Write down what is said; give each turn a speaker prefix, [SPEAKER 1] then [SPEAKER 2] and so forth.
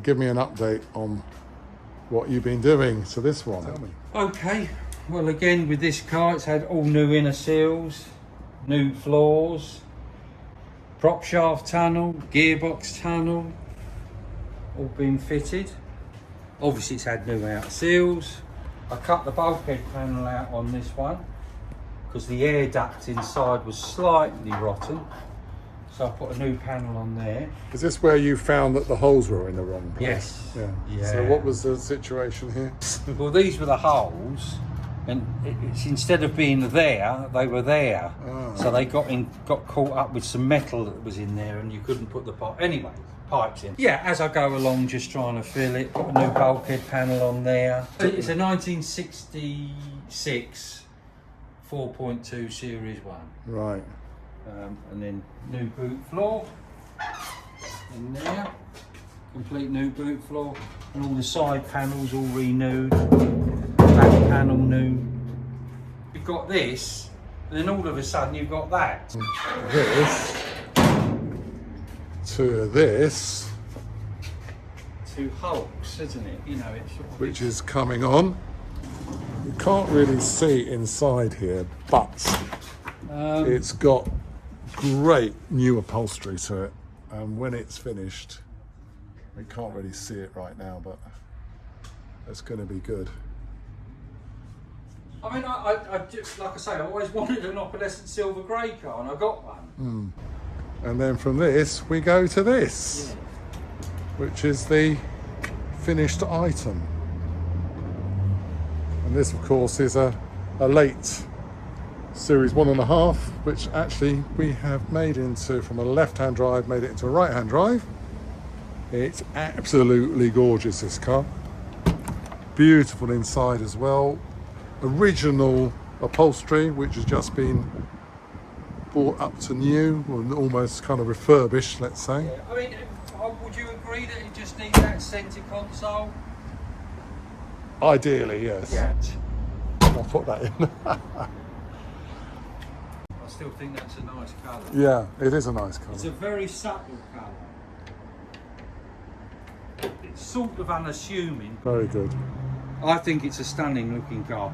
[SPEAKER 1] give me an update on what you've been doing to this one. Tell me.
[SPEAKER 2] Okay, well again with this car it's had all new inner seals, new floors, prop shaft tunnel, gearbox tunnel, all been fitted. Obviously it's had new outer seals. I cut the bulkhead panel out on this one because the air duct inside was slightly rotten. So I put a new panel on there.
[SPEAKER 1] Is this where you found that the holes were in the wrong place?
[SPEAKER 2] Yes.
[SPEAKER 1] Yeah. So what was the situation here?
[SPEAKER 2] Well, these were the holes, and it's instead of being there, they were there.
[SPEAKER 1] Ah.
[SPEAKER 2] So they got caught up with some metal that was in there, and you couldn't put the pipe. Anyway, pipes in. Yeah, as I go along, just trying to fill it. Put a new bulkhead panel on there. It's a 1966 4.2 Series 1.
[SPEAKER 1] Right.
[SPEAKER 2] And then new boot floor in there, complete new boot floor, and all the side panels all renewed, back panel new. You've got this, and then all of a sudden you've got that.
[SPEAKER 1] This to this,
[SPEAKER 2] Two hulks, isn't it? You know, it's sort of
[SPEAKER 1] which is coming on. You can't really see inside here, but it's got great new upholstery to it, and when it's finished, we can't really see it right now, but it's going to be good.
[SPEAKER 2] I mean, I just, like I say, I always wanted an opalescent silver grey car, and I got one.
[SPEAKER 1] And then from this we go to this, which is the finished item, and this of course is a late Series 1.5, which actually we have made into, from a left-hand drive, made it into a right-hand drive. It's absolutely gorgeous, this car. Beautiful inside as well. Original upholstery, which has just been brought up to new, or almost kind of refurbished, let's say.
[SPEAKER 2] Yeah, I mean, would you agree that it just needs that centre console?
[SPEAKER 1] Ideally, yes.
[SPEAKER 2] Yeah.
[SPEAKER 1] I'll put that in.
[SPEAKER 2] I still think that's a nice colour.
[SPEAKER 1] Yeah, it is a nice
[SPEAKER 2] It's
[SPEAKER 1] colour.
[SPEAKER 2] a very subtle colour. It's sort of unassuming.
[SPEAKER 1] Very good.
[SPEAKER 2] I think it's a stunning looking car.